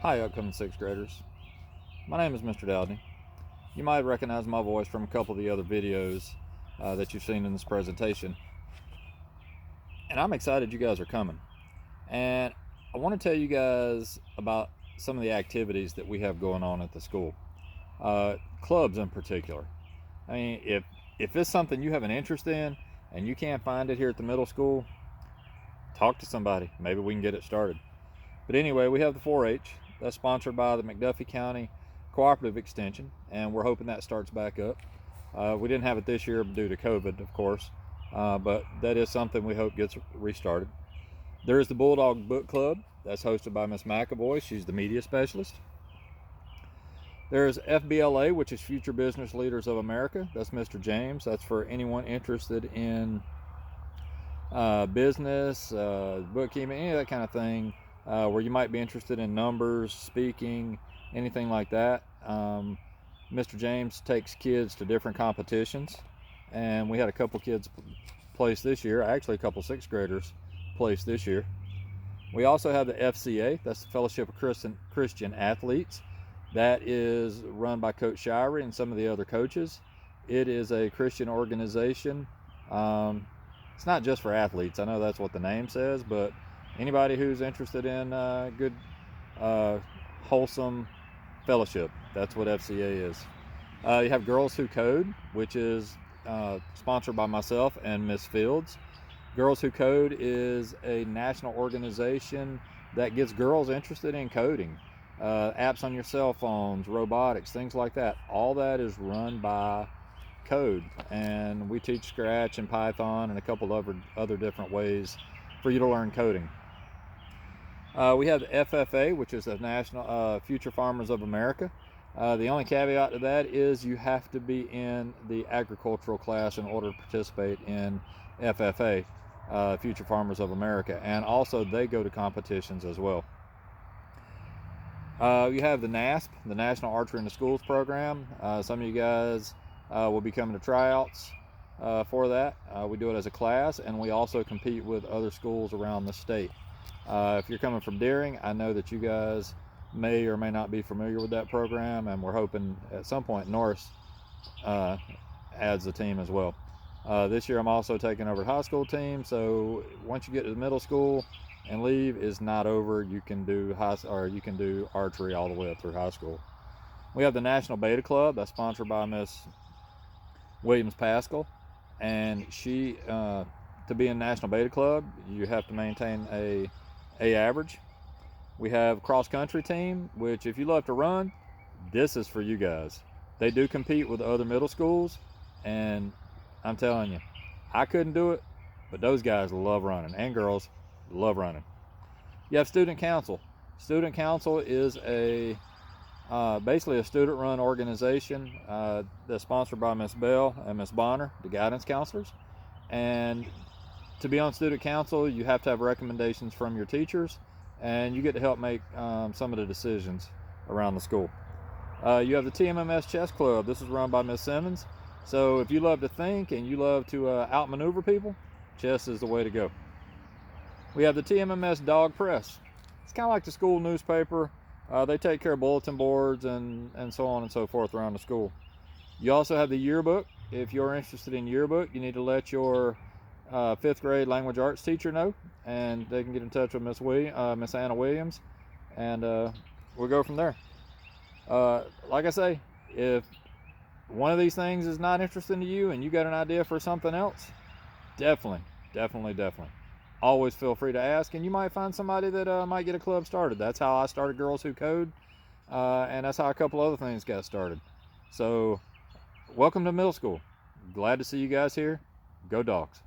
Hi, upcoming 6th graders. My name is Mr. Dowdney. You might recognize my voice from a couple of the other videos that you've seen in this presentation. And I'm excited you guys are coming. And I want to tell you guys about some of the activities that we have going on at the school. Clubs in particular. I mean, if it's something you have an interest in and you can't find it here at the middle school, talk to somebody. Maybe we can get it started. But anyway, we have the 4-H. That's sponsored by the McDuffie County Cooperative Extension, and we're hoping that starts back up. We didn't have it this year due to COVID, of course, but that is something we hope gets restarted. There is the Bulldog Book Club. That's hosted by Miss McAvoy. She's the media specialist. There's FBLA, which is Future Business Leaders of America. That's Mr. James. That's for anyone interested in business, bookkeeping, any of that kind of thing, where you might be interested in numbers, speaking, anything like that. Mr. James takes kids to different competitions, and we had a couple kids place this year, actually a couple 6th graders place this year. We also have the FCA, that's the Fellowship of Christian Athletes. That is run by Coach Shirey and some of the other coaches. It is a Christian organization. It's not just for athletes. I know that's what the name says, but anybody who's interested in good, wholesome fellowship, that's what FCA is. You have Girls Who Code, which is sponsored by myself and Miss Fields. Girls Who Code is a national organization that gets girls interested in coding. Apps on your cell phones, robotics, things like that. All that is run by Code, and we teach Scratch and Python and a couple of other different ways for you to learn coding. We have the FFA, which is the National Future Farmers of America. The only caveat to that is you have to be in the agricultural class in order to participate in FFA, Future Farmers of America, and also they go to competitions as well. You have the NASP, the National Archery in the Schools program. Some of you guys will be coming to tryouts for that. We do it as a class, and we also compete with other schools around the state. If you're coming from Deering, I know that you guys may or may not be familiar with that program, and we're hoping at some point Norris adds the team as well. This year I'm also taking over the high school team, so once you get to the middle school and leave, is not over. You can do you can do archery all the way up through high school. We have the National Beta Club. That's sponsored by Miss Williams Pascal, and she to be in National Beta Club, you have to maintain a average. We have cross country team, which if you love to run, this is for you guys. They do compete with other middle schools, and I'm telling you, I couldn't do it, but those guys love running, and girls love running. You have student council. Student council is a basically a student-run organization that's sponsored by Miss Bell and Miss Bonner, the guidance counselors. And to be on student council, you have to have recommendations from your teachers, and you get to help make some of the decisions around the school. You have the TMMS Chess Club. This is run by Miss Simmons. So if you love to think and you love to outmaneuver people, chess is the way to go. We have the TMMS Dog Press. It's kind of like the school newspaper. They take care of bulletin boards and so on and so forth around the school. You also have the yearbook. If you're interested in yearbook, you need to let your 5th grade language arts teacher know, and they can get in touch with Miss Anna Williams, and we'll go from there. Like I say, if one of these things is not interesting to you and you got an idea for something else, definitely always feel free to ask, and you might find somebody that might get a club started. That's how I started Girls Who Code, and that's how a couple other things got started. So welcome to middle school. Glad to see you guys here. Go Dogs.